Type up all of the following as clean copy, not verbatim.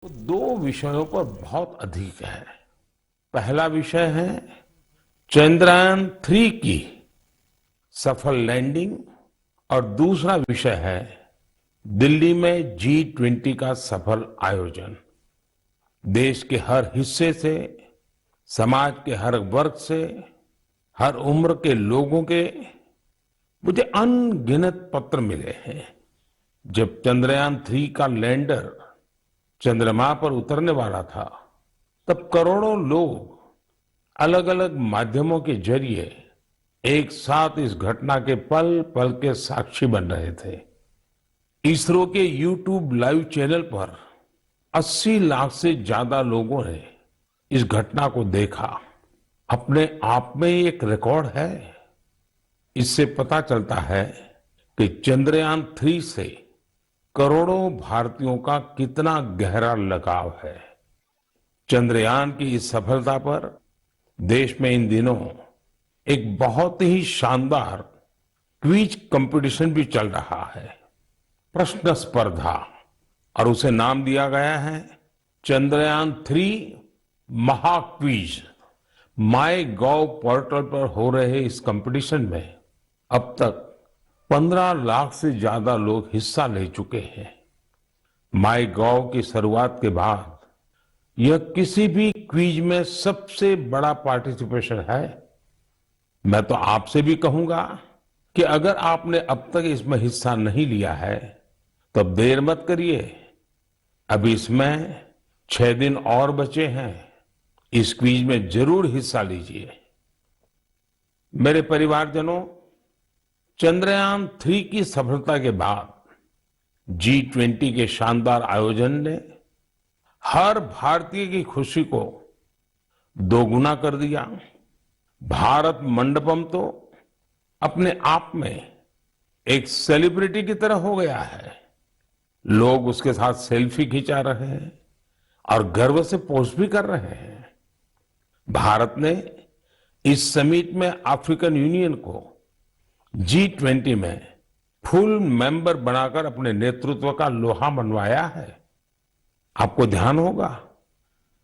वो दो विषयों पर बहुत अधिक है। पहला विषय है चंद्रयान 3 की सफल लैंडिंग और दूसरा विषय है दिल्ली में G20 का सफल आयोजन। देश के हर हिस्से से, समाज के हर वर्ग से, हर उम्र के लोगों के मुझे अनगिनत पत्र मिले हैं। जब चंद्रयान 3 का लैंडर चंद्रमा पर उतरने वाला था, तब करोड़ों लोग अलग अलग माध्यमों के जरिए एक साथ इस घटना के पल पल के साक्षी बन रहे थे। इसरो के यूट्यूब लाइव चैनल पर 80 लाख से ज्यादा लोगों ने इस घटना को देखा। अपने आप में एक रिकॉर्ड है। इससे पता चलता है कि चंद्रयान 3 से करोड़ों भारतीयों का कितना गहरा लगाव है। चंद्रयान की इस सफलता पर देश में इन दिनों एक बहुत ही शानदार क्विज कंपटीशन भी चल रहा है, प्रश्न स्पर्धा, और उसे नाम दिया गया है चंद्रयान 3 महाक्विज। माई गॉव पोर्टल पर हो रहे इस कंपटीशन में अब तक 15 लाख से ज्यादा लोग हिस्सा ले चुके हैं। माई गॉव की शुरुआत के बाद यह किसी भी क्विज में सबसे बड़ा पार्टिसिपेशन है। मैं तो आपसे भी कहूंगा कि अगर आपने अब तक इसमें हिस्सा नहीं लिया है तो अब देर मत करिए। अभी इसमें 6 दिन और बचे हैं। इस क्विज में जरूर हिस्सा लीजिए। मेरे परिवारजनों, चंद्रयान 3 की सफलता के बाद G20 के शानदार आयोजन ने हर भारतीय की खुशी को दोगुना कर दिया। भारत मंडपम तो अपने आप में एक सेलिब्रिटी की तरह हो गया है। लोग उसके साथ सेल्फी खिंचा रहे हैं और गर्व से पोस्ट भी कर रहे हैं। भारत ने इस समिट में अफ्रीकन यूनियन को G20 में फुल मेंबर बनाकर अपने नेतृत्व का लोहा मनवाया है। आपको ध्यान होगा,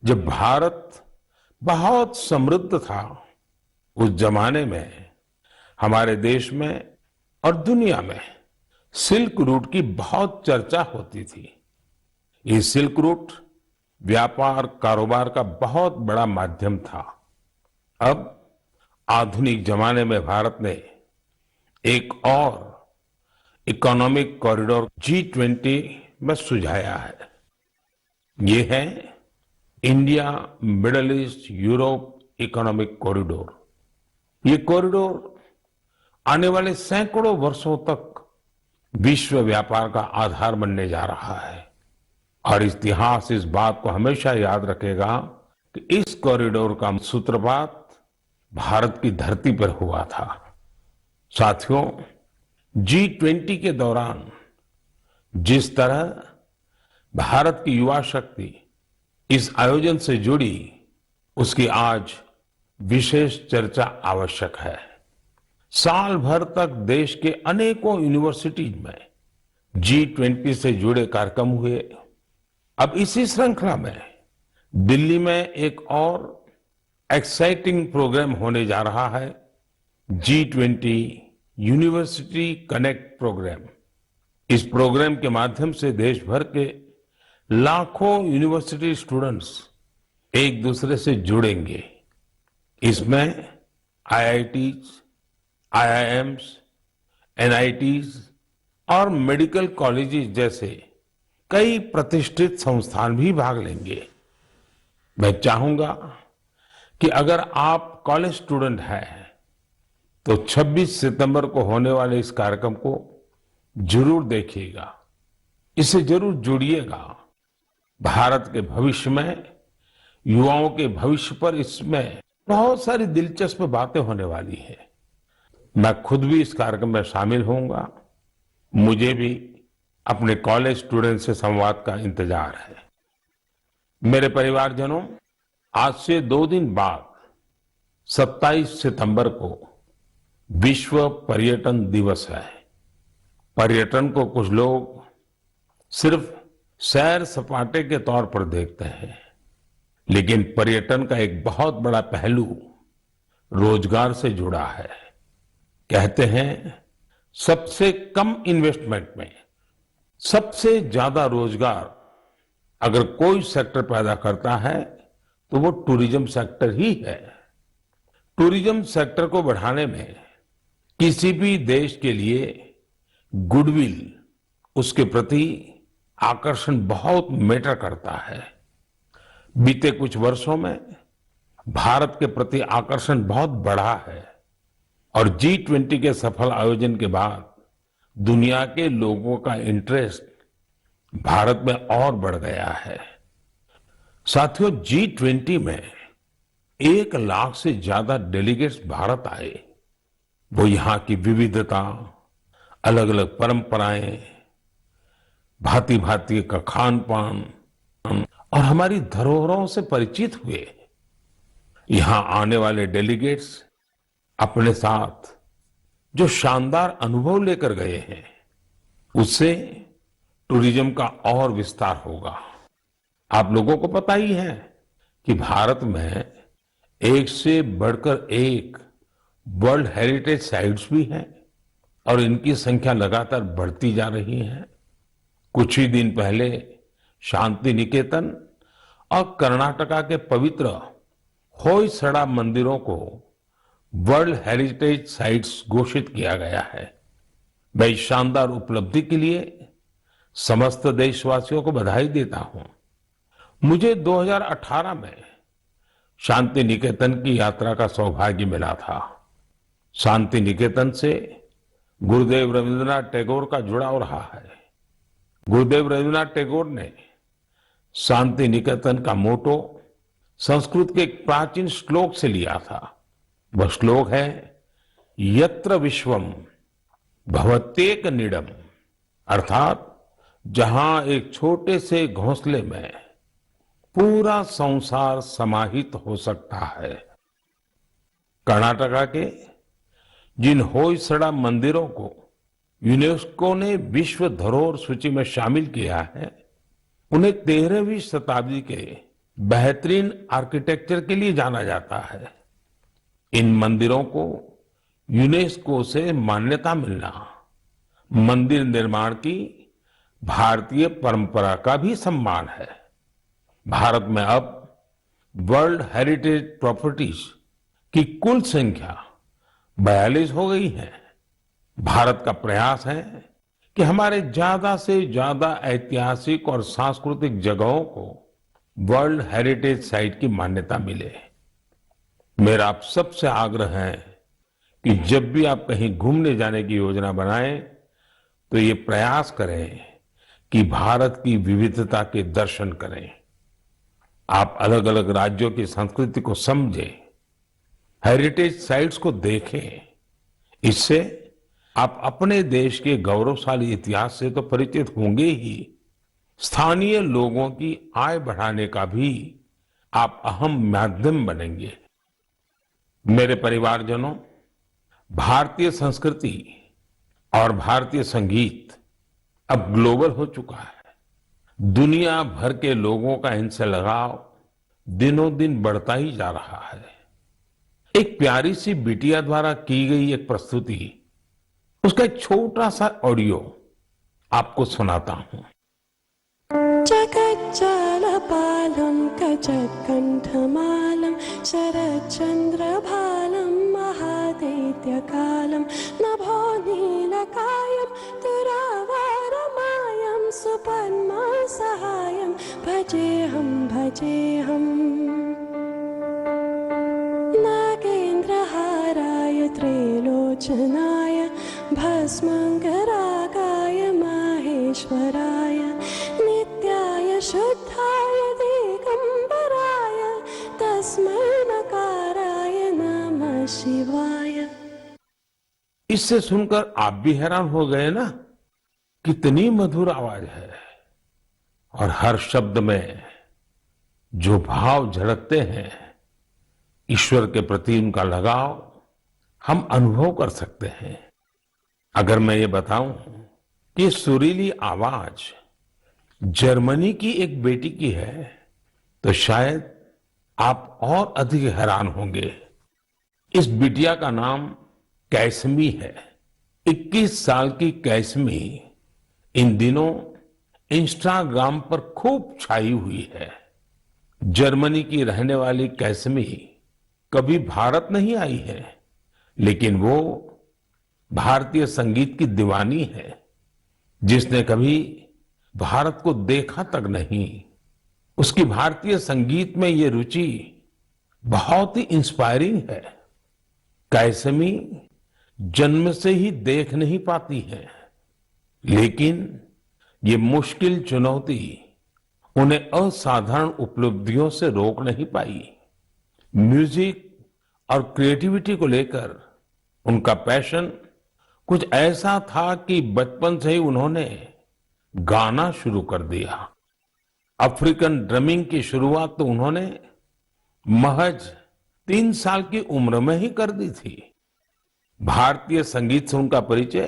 जब भारत बहुत समृद्ध था, उस जमाने में हमारे देश में और दुनिया में सिल्क रूट की बहुत चर्चा होती थी। ये सिल्क रूट व्यापार कारोबार का बहुत बड़ा माध्यम था। अब आधुनिक जमाने में भारत ने एक और इकोनॉमिक कॉरिडोर G20 में सुझाया है। ये है India middle east Europe economic corridor. ये कॉरिडोर आने वाले सैकड़ों वर्षों तक विश्व व्यापार का आधार बनने जा रहा है। और इतिहास इस बात को हमेशा याद रखेगा कि इस कॉरिडोर का सूत्रपात भारत की धरती पर हुआ था। साथियों, G20 के दौरान जिस तरह भारत की युवा शक्ति इस आयोजन से जुड़ी, उसकी आज विशेष चर्चा आवश्यक है। साल भर तक देश के अनेकों यूनिवर्सिटीज में G20 से जुड़े कार्यक्रम हुए। अब इसी श्रृंखला में दिल्ली में एक और एक्साइटिंग प्रोग्राम होने जा रहा है, G20 यूनिवर्सिटी कनेक्ट प्रोग्राम। इस प्रोग्राम के माध्यम से देश भर के लाखों यूनिवर्सिटी स्टूडेंट्स एक दूसरे से जुड़ेंगे। इसमें IITs, IIMs, NITs और मेडिकल कॉलेजेस जैसे कई प्रतिष्ठित संस्थान भी भाग लेंगे। मैं चाहूंगा कि अगर आप कॉलेज स्टूडेंट हैं तो 26 सितंबर को होने वाले इस कार्यक्रम को जरूर देखिएगा, इससे जरूर जुड़िएगा। भारत के भविष्य में, युवाओं के भविष्य पर इसमें बहुत सारी दिलचस्प बातें होने वाली है। मैं खुद भी इस कार्यक्रम में शामिल होऊंगा। मुझे भी अपने कॉलेज स्टूडेंट से संवाद का इंतजार है। मेरे परिवारजनों, आज से 2 दिन बाद 27 सितंबर को विश्व पर्यटन दिवस है। पर्यटन को कुछ लोग सिर्फ सैर सपाटे के तौर पर देखते हैं, लेकिन पर्यटन का एक बहुत बड़ा पहलू रोजगार से जुड़ा है। कहते हैं सबसे कम इन्वेस्टमेंट में सबसे ज्यादा रोजगार अगर कोई सेक्टर पैदा करता है तो वो टूरिज्म सेक्टर ही है। टूरिज्म सेक्टर को बढ़ाने में किसी भी देश के लिए गुडविल, उसके प्रति आकर्षण बहुत मैटर करता है। बीते कुछ वर्षों में भारत के प्रति आकर्षण बहुत बढ़ा है और G20 के सफल आयोजन के बाद दुनिया के लोगों का इंटरेस्ट भारत में और बढ़ गया है। साथियों, G20 में 1 लाख से ज्यादा डेलीगेट्स भारत आए। वो यहाँ की विविधता, अलग अलग परंपराएं, भांति भांति का खान पान और हमारी धरोहरों से परिचित हुए। यहाँ आने वाले डेलीगेट्स अपने साथ जो शानदार अनुभव लेकर गए हैं, उससे टूरिज्म का और विस्तार होगा। आप लोगों को पता ही है कि भारत में एक से बढ़कर एक वर्ल्ड हेरिटेज साइट्स भी हैं और इनकी संख्या लगातार बढ़ती जा रही है। कुछ ही दिन पहले शांति निकेतन और कर्नाटका के पवित्र होयसड़ा मंदिरों को वर्ल्ड हेरिटेज साइट्स घोषित किया गया है। मैं इस शानदार उपलब्धि के लिए समस्त देशवासियों को बधाई देता हूं। मुझे 2018 में शांति निकेतन की यात्रा का सौभाग्य मिला था। शांति निकेतन से गुरुदेव रविंद्रनाथ टैगोर का जुड़ाव रहा है। गुरुदेव रविंद्रनाथ टैगोर ने शांति निकेतन का मोटो संस्कृत के एक प्राचीन श्लोक से लिया था। वह श्लोक है, यत्र विश्वम भवत्येक नीडम, अर्थात जहां एक छोटे से घोंसले में पूरा संसार समाहित हो सकता है। कर्नाटका के जिन होयसड़ा मंदिरों को यूनेस्को ने विश्व धरोहर सूची में शामिल किया है, उन्हें 13वीं शताब्दी के बेहतरीन आर्किटेक्चर के लिए जाना जाता है। इन मंदिरों को यूनेस्को से मान्यता मिलना मंदिर निर्माण की भारतीय परंपरा का भी सम्मान है। भारत में अब वर्ल्ड हेरिटेज प्रॉपर्टीज की कुल संख्या 42 हो गई है। भारत का प्रयास है कि हमारे ज्यादा से ज्यादा ऐतिहासिक और सांस्कृतिक जगहों को वर्ल्ड हेरिटेज साइट की मान्यता मिले। मेरा आप सबसे आग्रह है कि जब भी आप कहीं घूमने जाने की योजना बनाएं तो ये प्रयास करें कि भारत की विविधता के दर्शन करें। आप अलग अलग राज्यों की संस्कृति को समझें, हेरिटेज साइट्स को देखें। इससे आप अपने देश के गौरवशाली इतिहास से तो परिचित होंगे ही, स्थानीय लोगों की आय बढ़ाने का भी आप अहम माध्यम बनेंगे। मेरे परिवारजनों, भारतीय संस्कृति और भारतीय संगीत अब ग्लोबल हो चुका है। दुनिया भर के लोगों का इनसे लगाव दिनों दिन बढ़ता ही जा रहा है। एक प्यारी सी बिटिया द्वारा की गई एक प्रस्तुति, उसका एक छोटा सा ऑडियो आपको सुनाता हूं। जगज्जालपालं कजत्कण्ठमालं शरच्चन्द्रभालं महादैत्यकालं नभो नीलकायं तुरावारमायं सुपद्मसहायं भजेऽहं भजेऽहम्। नागेन्द्रहाराय त्रैलोचनाय भस्मङ्गरागाय माहेश्वराय नित्याय शुद्धाय दिगंबराय तस्मै नकाराय नमः शिवाय। इससे सुनकर आप भी हैरान हो गए ना, कितनी मधुर आवाज है और हर शब्द में जो भाव झलकते हैं, ईश्वर के प्रति उनका लगाव हम अनुभव कर सकते हैं। अगर मैं ये बताऊं कि सुरीली आवाज जर्मनी की एक बेटी की है तो शायद आप और अधिक हैरान होंगे। इस बिटिया का नाम कैसमी है। 21 साल की कैसमी इन दिनों इंस्टाग्राम पर खूब छाई हुई है। जर्मनी की रहने वाली कैसमी कभी भारत नहीं आई है, लेकिन वो भारतीय संगीत की दीवानी है। जिसने कभी भारत को देखा तक नहीं, उसकी भारतीय संगीत में ये रुचि बहुत ही इंस्पायरिंग है। कैसमी जन्म से ही देख नहीं पाती है, लेकिन ये मुश्किल चुनौती उन्हें असाधारण उपलब्धियों से रोक नहीं पाई। म्यूजिक और क्रिएटिविटी को लेकर उनका पैशन कुछ ऐसा था कि बचपन से ही उन्होंने गाना शुरू कर दिया। अफ्रीकन ड्रमिंग की शुरुआत तो उन्होंने महज 3 साल की उम्र में ही कर दी थी। भारतीय संगीत से उनका परिचय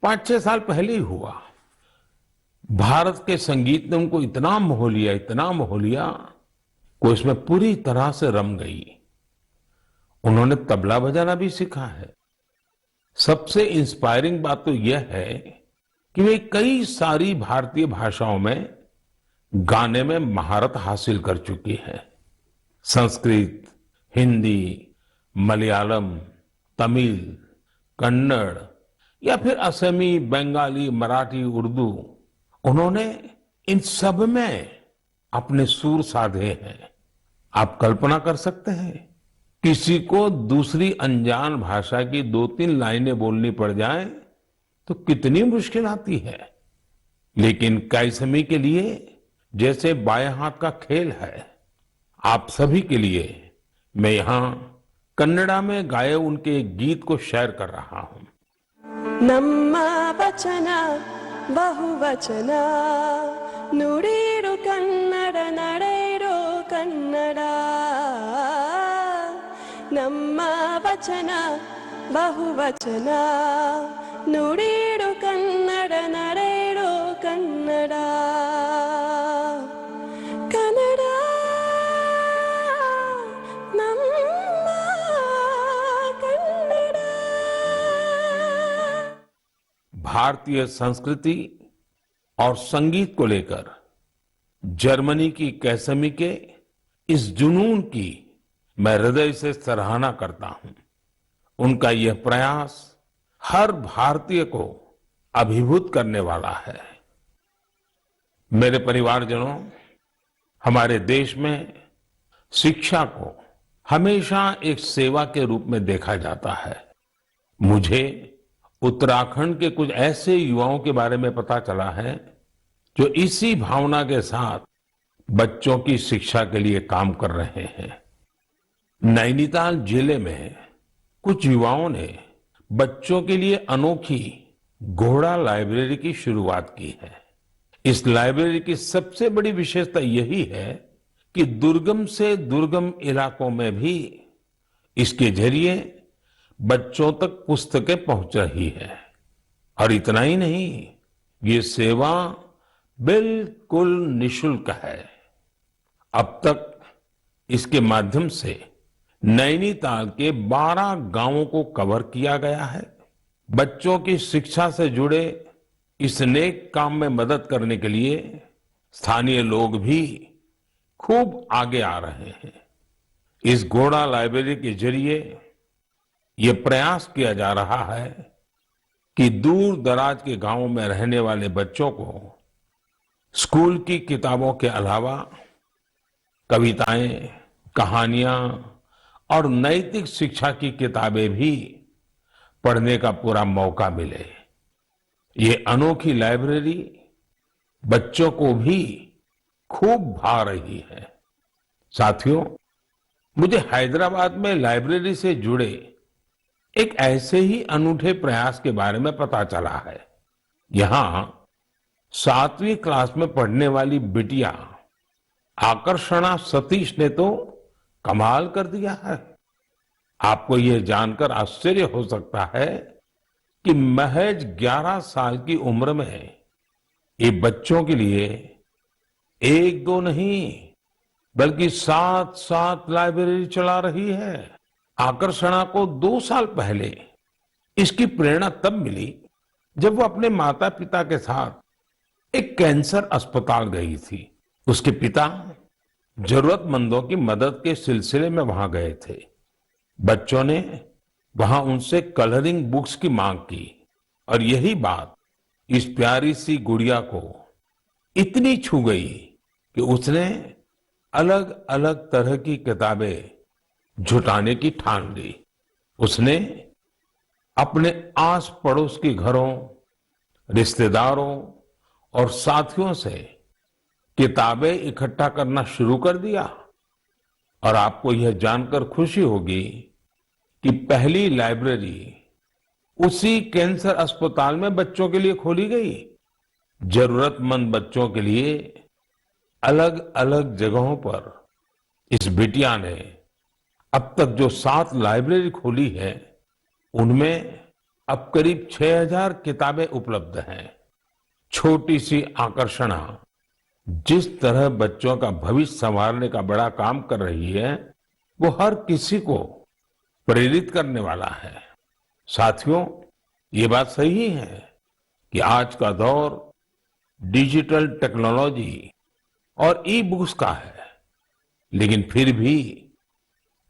5-6 साल पहले ही हुआ। भारत के संगीत ने उनको इतना मोह लिया कि उसमें पूरी तरह से रम गई। उन्होंने तबला बजाना भी सीखा है। सबसे इंस्पायरिंग बात तो यह है कि वे कई सारी भारतीय भाषाओं में गाने में महारत हासिल कर चुकी है। संस्कृत, हिंदी, मलयालम, तमिल, कन्नड़ या फिर असमी, बंगाली, मराठी, उर्दू, उन्होंने इन सब में अपने सुर साधे हैं। आप कल्पना कर सकते हैं, किसी को दूसरी अनजान भाषा की 2-3 लाइनें बोलनी पड़ जाए तो कितनी मुश्किल आती है। लेकिन कैसमी के लिए जैसे बाएं हाथ का खेल है। आप सभी के लिए मैं यहां कन्नड़ा में गाए उनके एक गीत को शेयर कर रहा हूं। ನಮ್ಮ ವಚನ ಬಹುವಚನ ನುಡಿರು ಕನ್ನಡ ನಡೆಯಿರೋ ಕನ್ನಡ ನಮ್ಮ ವಚನ ಬಹುವಚನ ನುಡಿರು ಕನ್ನಡ ನಡೆಯಿರೋ ಕನ್ನಡ ಕನ್ನಡ ನಮ್ಮ ಕನ್ನಡ भारतीय संस्कृति और संगीत को लेकर जर्मनी की कैसमी के इस जुनून की मैं हृदय से सराहना करता हूं। उनका यह प्रयास हर भारतीय को अभिभूत करने वाला है। मेरे परिवारजनों, हमारे देश में शिक्षा को हमेशा एक सेवा के रूप में देखा जाता है। मुझे उत्तराखंड के कुछ ऐसे युवाओं के बारे में पता चला है जो इसी भावना के साथ बच्चों की शिक्षा के लिए काम कर रहे हैं। नैनीताल जिले में कुछ युवाओं ने बच्चों के लिए अनोखी घोड़ा लाइब्रेरी की शुरुआत की है। इस लाइब्रेरी की सबसे बड़ी विशेषता यही है कि दुर्गम से दुर्गम इलाकों में भी इसके जरिए बच्चों तक पुस्तकें पहुंच रही है। और इतना ही नहीं, ये सेवा बिल्कुल निशुल्क है। अब तक इसके माध्यम से नैनीताल के 12 गांवों को कवर किया गया है। बच्चों की शिक्षा से जुड़े इस नेक काम में मदद करने के लिए स्थानीय लोग भी खूब आगे आ रहे हैं। इस घोड़ा लाइब्रेरी के जरिए ये प्रयास किया जा रहा है कि दूर दराज के गांवों में रहने वाले बच्चों को स्कूल की किताबों के अलावा कविताएं, कहानियां और नैतिक शिक्षा की किताबें भी पढ़ने का पूरा मौका मिले। ये अनोखी लाइब्रेरी बच्चों को भी खूब भा रही है। साथियों, मुझे हैदराबाद में लाइब्रेरी से जुड़े एक ऐसे ही अनूठे प्रयास के बारे में पता चला है। यहां 7वीं क्लास में पढ़ने वाली बिटिया आकर्षणा सतीश ने तो कमाल कर दिया है। आपको यह जानकर आश्चर्य हो सकता है कि महज 11 साल की उम्र में ये बच्चों के लिए एक दो नहीं बल्कि 7 लाइब्रेरी चला रही है। आकर्षणा को 2 साल पहले इसकी प्रेरणा तब मिली जब वो अपने माता पिता के साथ एक कैंसर अस्पताल गई थी। उसके पिता जरूरतमंदों की मदद के सिलसिले में वहां गए थे। बच्चों ने वहां उनसे कलरिंग बुक्स की मांग की और यही बात इस प्यारी सी गुड़िया को इतनी छू गई कि उसने अलग अलग तरह की किताबें जुटाने की ठान ली। उसने अपने आस पड़ोस के घरों, रिश्तेदारों और साथियों से किताबें इकट्ठा करना शुरू कर दिया। और आपको यह जानकर खुशी होगी कि पहली लाइब्रेरी उसी कैंसर अस्पताल में बच्चों के लिए खोली गई। जरूरतमंद बच्चों के लिए अलग अलग जगहों पर इस बिटिया ने अब तक जो 7 लाइब्रेरी खोली है उनमें अब करीब 6000 किताबें उपलब्ध हैं। छोटी सी आकर्षणा जिस तरह बच्चों का भविष्य संवारने का बड़ा काम कर रही है वो हर किसी को प्रेरित करने वाला है। साथियों, ये बात सही है कि आज का दौर डिजिटल टेक्नोलॉजी और ई बुक्स का है, लेकिन फिर भी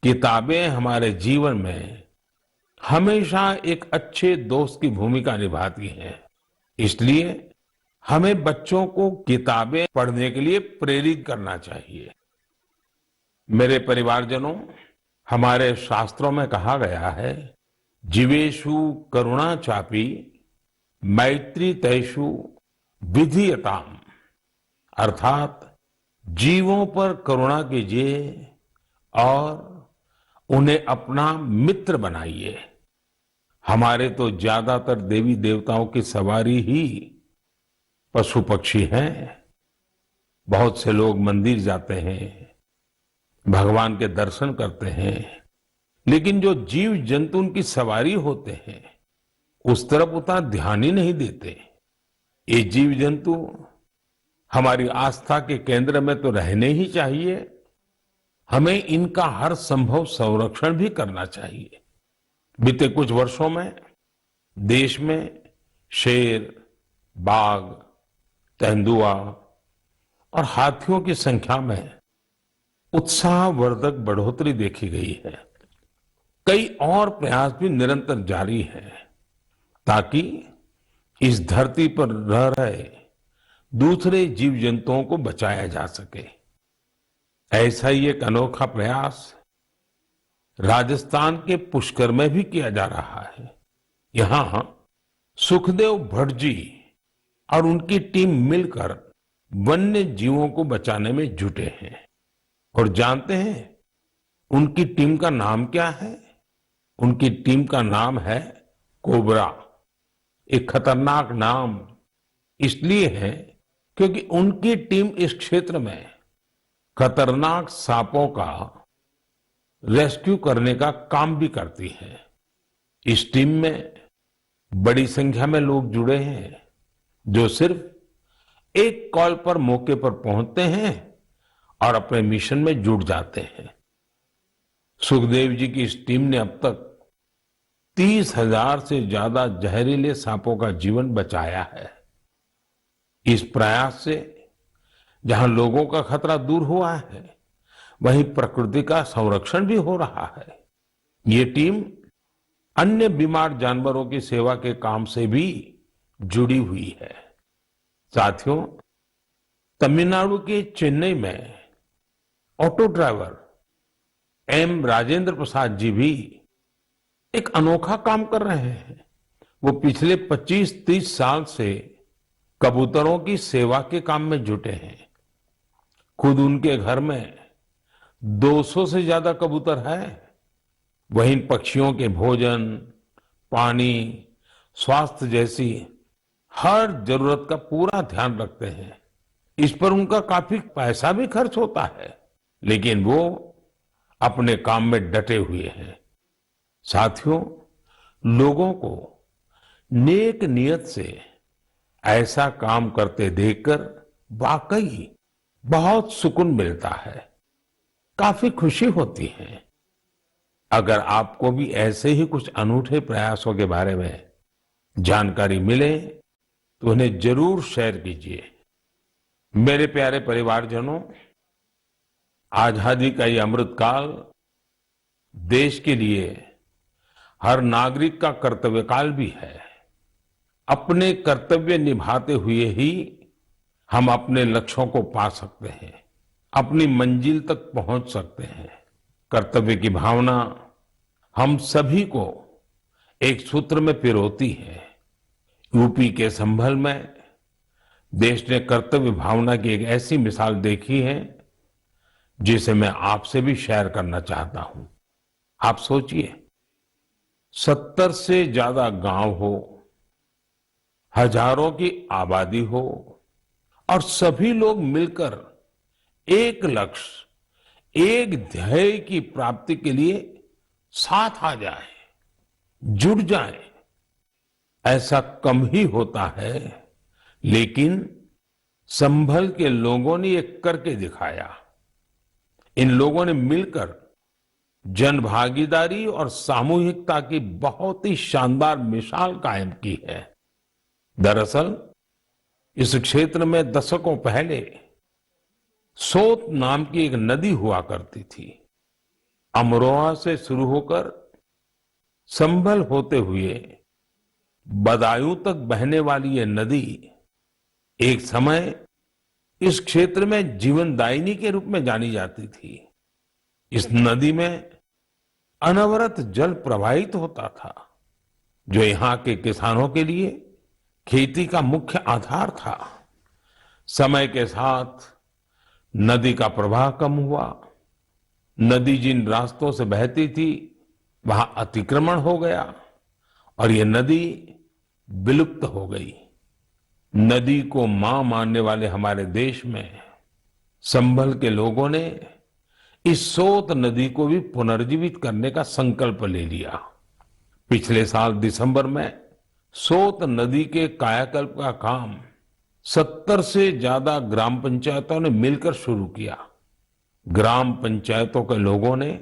किताबें हमारे जीवन में हमेशा एक अच्छे दोस्त की भूमिका निभाती हैं। इसलिए हमें बच्चों को किताबें पढ़ने के लिए प्रेरित करना चाहिए। मेरे परिवारजनों, हमारे शास्त्रों में कहा गया है, जीवेषु करुणा चापी मैत्री तैषु विधीयताम, अर्थात जीवों पर करुणा कीजिए और उन्हें अपना मित्र बनाइए। हमारे तो ज्यादातर देवी देवताओं की सवारी ही पशु पक्षी हैं। बहुत से लोग मंदिर जाते हैं, भगवान के दर्शन करते हैं, लेकिन जो जीव जंतु उनकी सवारी होते हैं उस तरफ उतना ध्यान ही नहीं देते। ये जीव जंतु हमारी आस्था के केंद्र में तो रहने ही चाहिए, हमें इनका हर संभव संरक्षण भी करना चाहिए। बीते कुछ वर्षों में देश में शेर, बाघ, तेंदुआ और हाथियों की संख्या में उत्साहवर्धक बढ़ोतरी देखी गई है। कई और प्रयास भी निरंतर जारी हैं ताकि इस धरती पर रह रहे दूसरे जीव जंतुओं को बचाया जा सके। ऐसा ही एक अनोखा प्रयास राजस्थान के पुष्कर में भी किया जा रहा है। यहां सुखदेव भट्ट जी और उनकी टीम मिलकर वन्य जीवों को बचाने में जुटे हैं। और जानते हैं उनकी टीम का नाम क्या है? उनकी टीम का नाम है कोबरा। एक खतरनाक नाम इसलिए है क्योंकि उनकी टीम इस क्षेत्र में खतरनाक सांपों का रेस्क्यू करने का काम भी करती है। इस टीम में बड़ी संख्या में लोग जुड़े हैं जो सिर्फ एक कॉल पर मौके पर पहुंचते हैं और अपने मिशन में जुट जाते हैं। सुखदेव जी की इस टीम ने अब तक 30,000 से ज्यादा जहरीले सांपों का जीवन बचाया है। इस प्रयास से जहां लोगों का खतरा दूर हुआ है, वहीं प्रकृति का संरक्षण भी हो रहा है। ये टीम अन्य बीमार जानवरों की सेवा के काम से भी जुड़ी हुई है। साथियों, तमिलनाडु के चेन्नई में auto driver M Rajendra Prasad ji भी एक अनोखा काम कर रहे हैं। वो पिछले 25-30 साल से कबूतरों की सेवा के काम में जुटे हैं। खुद उनके घर में 200 से ज्यादा कबूतर है। वहीं पक्षियों के भोजन, पानी, स्वास्थ्य जैसी हर जरूरत का पूरा ध्यान रखते हैं। इस पर उनका काफी पैसा भी खर्च होता है, लेकिन वो अपने काम में डटे हुए हैं। साथियों, लोगों को नेक नियत से ऐसा काम करते देखकर वाकई बहुत सुकून मिलता है, काफी खुशी होती है। अगर आपको भी ऐसे ही कुछ अनूठे प्रयासों के बारे में जानकारी मिले तो उन्हें जरूर शेयर कीजिए। मेरे प्यारे परिवारजनों, आजादी का ये अमृतकाल देश के लिए हर नागरिक का कर्तव्य काल भी है। अपने कर्तव्य निभाते हुए ही हम अपने लक्ष्यों को पा सकते हैं, अपनी मंजिल तक पहुंच सकते हैं। कर्तव्य की भावना हम सभी को एक सूत्र में पिरोती है। यूपी के संभल में देश ने कर्तव्य भावना की एक ऐसी मिसाल देखी है जिसे मैं आपसे भी शेयर करना चाहता हूं। आप सोचिए, 70 से ज्यादा गांव हो, हजारों की आबादी हो और सभी लोग मिलकर एक लक्ष्य, एक ध्येय की प्राप्ति के लिए साथ आ जाए, जुट जाए। ऐसा कम ही होता है, लेकिन संभल के लोगों ने ये करके दिखाया। इन लोगों ने मिलकर जन भागीदारी और सामूहिकता की बहुत ही शानदार मिसाल कायम की है। दरअसल इस क्षेत्र में दशकों पहले सोत नाम की एक नदी हुआ करती थी। अमरोहा से शुरू होकर संभल होते हुए बदायूं तक बहने वाली ये नदी एक समय इस क्षेत्र में जीवनदायिनी के रूप में जानी जाती थी। इस नदी में अनवरत जल प्रवाहित होता था, जो यहाँ के किसानों के लिए खेती का मुख्य आधार था। समय के साथ नदी का प्रवाह कम हुआ। नदी जिन रास्तों से बहती थी वहां अतिक्रमण हो गया और ये नदी विलुप्त हो गई। नदी को मां मानने वाले हमारे देश में संभल के लोगों ने इस सोत नदी को भी पुनर्जीवित करने का संकल्प ले लिया। पिछले साल दिसंबर में सोत नदी के कायाकल्प का काम 70 से ज्यादा ग्राम पंचायतों ने मिलकर शुरू किया। ग्राम पंचायतों के लोगों ने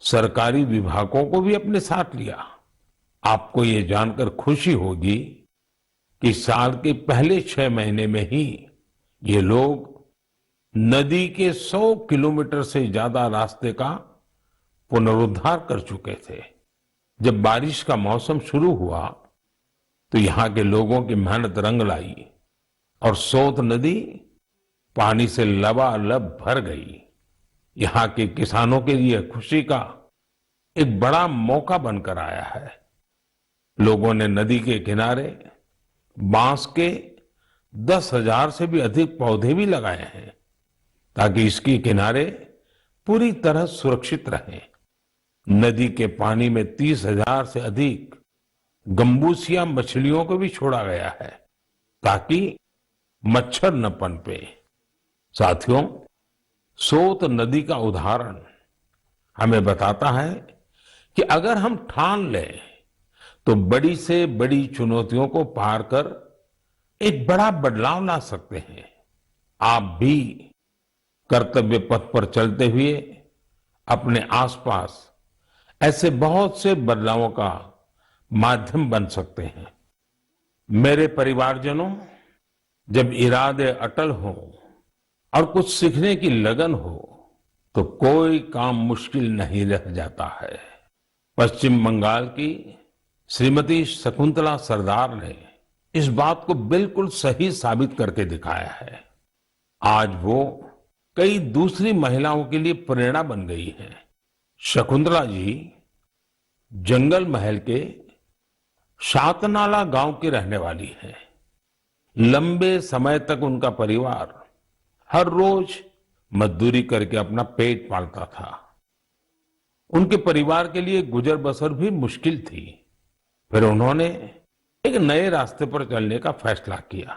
सरकारी विभागों को भी अपने साथ लिया। आपको ये जानकर खुशी होगी कि साल के पहले 6 महीने में ही ये लोग नदी के 100 किलोमीटर से ज्यादा रास्ते का पुनरुद्धार कर चुके थे। जब बारिश का मौसम शुरू हुआ तो यहाँ के लोगों की मेहनत रंग लाई और सोत नदी पानी से लबालब भर गई। यहाँ के किसानों के लिए खुशी का एक बड़ा मौका बनकर आया है। लोगों ने नदी के किनारे बांस के 10,000 से भी अधिक पौधे भी लगाए हैं ताकि इसके किनारे पूरी तरह सुरक्षित रहें। नदी के पानी में 30,000 से अधिक गंबूसिया मछलियों को भी छोड़ा गया है ताकि मच्छर न पनपे। साथियों, सोत नदी का उदाहरण हमें बताता है कि अगर हम ठान लें तो बड़ी से बड़ी चुनौतियों को पार कर एक बड़ा बदलाव ला सकते हैं। आप भी कर्तव्य पथ पर चलते हुए अपने आसपास ऐसे बहुत से बदलावों का माध्यम बन सकते हैं। मेरे परिवारजनों, जब इरादे अटल हो और कुछ सीखने की लगन हो तो कोई काम मुश्किल नहीं रह जाता है। पश्चिम बंगाल की श्रीमती शकुंतला सरदार ने इस बात को बिल्कुल सही साबित करके दिखाया है। आज वो कई दूसरी महिलाओं के लिए प्रेरणा बन गई है। शकुंतला जी जंगल महल के शातनाला गांव की रहने वाली है। लंबे समय तक उनका परिवार हर रोज मजदूरी करके अपना पेट पालता था। उनके परिवार के लिए गुजर बसर भी मुश्किल थी। फिर उन्होंने एक नए रास्ते पर चलने का फैसला किया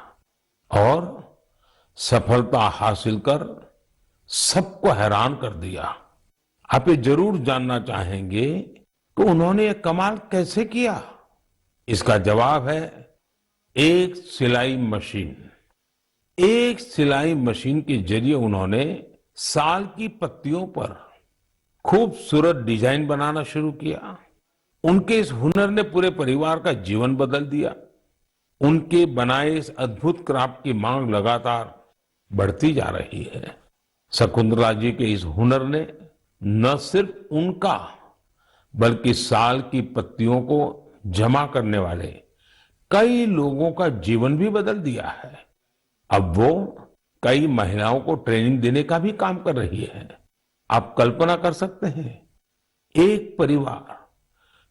और सफलता हासिल कर सबको हैरान कर दिया। आप ये जरूर जानना चाहेंगे कि उन्होंने ये कमाल कैसे किया। इसका जवाब है एक सिलाई मशीन। एक सिलाई मशीन के जरिए उन्होंने साल की पत्तियों पर खूबसूरत डिजाइन बनाना शुरू किया। उनके इस हुनर ने पूरे परिवार का जीवन बदल दिया। उनके बनाए इस अद्भुत क्राफ्ट की मांग लगातार बढ़ती जा रही है। शकुंतला जी के इस हुनर ने न सिर्फ उनका बल्कि साल की पत्तियों को जमा करने वाले कई लोगों का जीवन भी बदल दिया है। अब वो कई महिलाओं को ट्रेनिंग देने का भी काम कर रही है। आप कल्पना कर सकते हैं, एक परिवार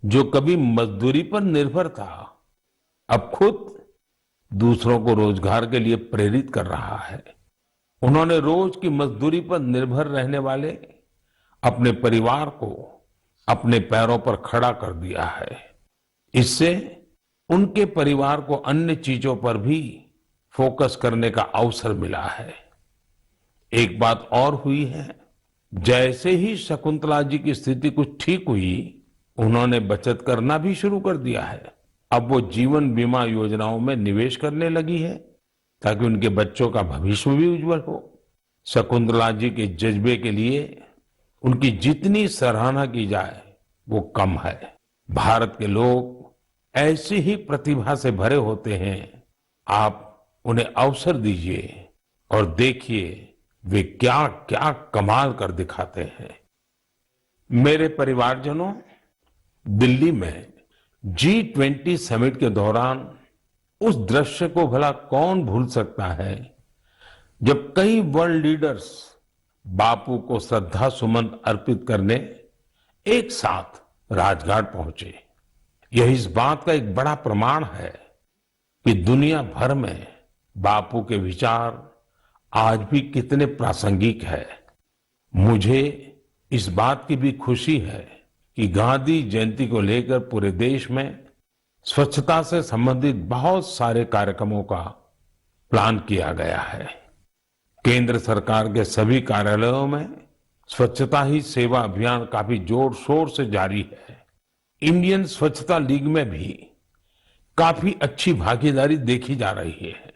जो कभी मजदूरी पर निर्भर था, अब खुद दूसरों को रोजगार के लिए प्रेरित कर रहा है। उन्होंने रोज की मजदूरी पर निर्भर रहने वाले अपने परिवार को अपने पैरों पर खड़ा कर दिया है। इससे उनके परिवार को अन्य चीजों पर भी फोकस करने का अवसर मिला है। एक बात और हुई है, जैसे ही शकुंतला जी की स्थिति कुछ ठीक हुई, उन्होंने बचत करना भी शुरू कर दिया है। अब वो जीवन बीमा योजनाओं में निवेश करने लगी है ताकि उनके बच्चों का भविष्य भी उज्जवल हो। शकुंतला जी के जज्बे के लिए उनकी जितनी सराहना की जाए वो कम है। भारत के लोग ऐसी ही प्रतिभा से भरे होते हैं। आप उन्हें अवसर दीजिए और देखिए वे क्या क्या कमाल कर दिखाते हैं। मेरे परिवारजनों, दिल्ली में G20 समिट के दौरान उस दृश्य को भला कौन भूल सकता है जब कई वर्ल्ड लीडर्स बापू को श्रद्धा सुमन अर्पित करने एक साथ राजघाट पहुंचे। यह इस बात का एक बड़ा प्रमाण है कि दुनिया भर में बापू के विचार आज भी कितने प्रासंगिक है। मुझे इस बात की भी खुशी है कि गांधी जयंती को लेकर पूरे देश में स्वच्छता से संबंधित बहुत सारे कार्यक्रमों का प्लान किया गया है। केंद्र सरकार के सभी कार्यालयों में स्वच्छता ही सेवा अभियान काफी जोर शोर से जारी है। इंडियन स्वच्छता लीग में भी काफी अच्छी भागीदारी देखी जा रही है।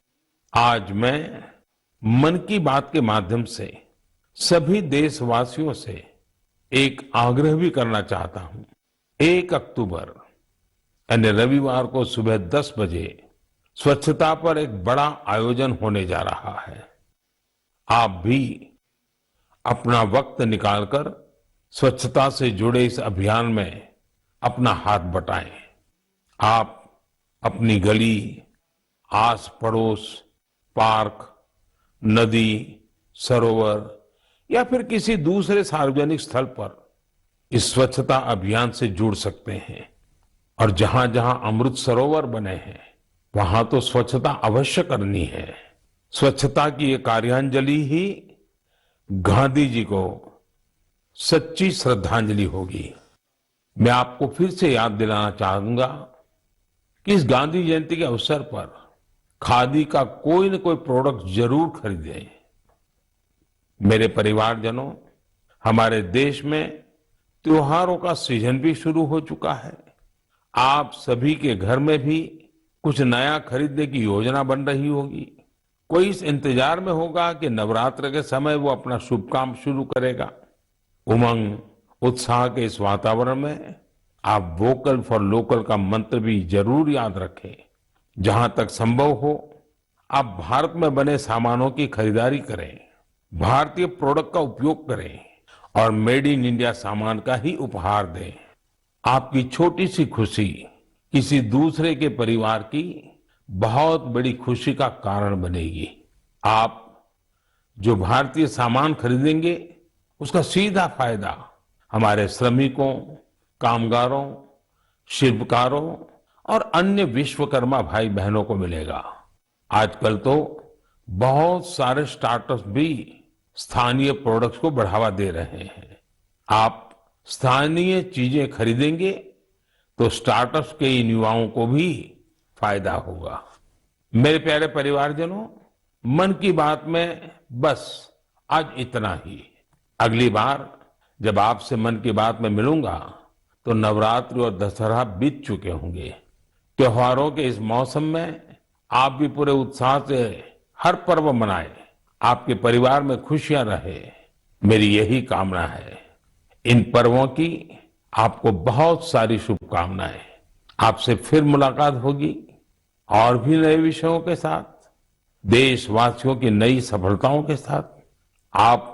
आज मैं मन की बात के माध्यम से सभी देशवासियों से एक आग्रह भी करना चाहता हूं। 1 अक्टूबर यानी रविवार को सुबह 10 बजे स्वच्छता पर एक बड़ा आयोजन होने जा रहा है। आप भी अपना वक्त निकालकर स्वच्छता से जुड़े इस अभियान में अपना हाथ बटाएं। आप अपनी गली, आस पड़ोस, पार्क, नदी, सरोवर या फिर किसी दूसरे सार्वजनिक स्थल पर इस स्वच्छता अभियान से जुड़ सकते हैं। और जहां जहां अमृत सरोवर बने हैं, वहां तो स्वच्छता अवश्य करनी है। स्वच्छता की ये कार्यांजलि ही गांधी जी को सच्ची श्रद्धांजलि होगी। मैं आपको फिर से याद दिलाना चाहूंगा कि इस गांधी जयंती के अवसर पर खादी का कोई न कोई प्रोडक्ट जरूर खरीदें। मेरे परिवारजनों, हमारे देश में त्योहारों का सीजन भी शुरू हो चुका है। आप सभी के घर में भी कुछ नया खरीदने की योजना बन रही होगी। कोई इस इंतजार में होगा कि नवरात्र के समय वो अपना शुभ काम शुरू करेगा। उमंग, उत्साह के इस वातावरण में आप वोकल फॉर लोकल का मंत्र भी जरूर याद रखें। जहां तक संभव हो, आप भारत में बने सामानों की खरीदारी करें, भारतीय प्रोडक्ट का उपयोग करें और मेड इन इंडिया सामान का ही उपहार दें। आपकी छोटी सी खुशी किसी दूसरे के परिवार की बहुत बड़ी खुशी का कारण बनेगी। आप जो भारतीय सामान खरीदेंगे, उसका सीधा फायदा हमारे श्रमिकों, कामगारों, शिल्पकारों और अन्य विश्वकर्मा भाई बहनों को मिलेगा। आजकल तो बहुत सारे स्टार्टअप्स भी स्थानीय प्रोडक्ट्स को बढ़ावा दे रहे हैं। आप स्थानीय चीजें खरीदेंगे तो स्टार्टअप्स के इन युवाओं को भी फायदा होगा। मेरे प्यारे परिवारजनों, मन की बात में बस आज इतना ही। अगली बार जब आपसे मन की बात में मिलूंगा तो नवरात्रि और दशहरा बीत चुके होंगे। त्योहारों के इस मौसम में आप भी पूरे उत्साह से हर पर्व मनाए, आपके परिवार में खुशियां रहे, मेरी यही कामना है। इन पर्वों की आपको बहुत सारी शुभकामनाएं। आपसे फिर मुलाकात होगी और भी नए विषयों के साथ, देशवासियों की नई सफलताओं के साथ। आप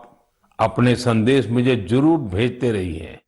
अपने संदेश मुझे जरूर भेजते रहिए।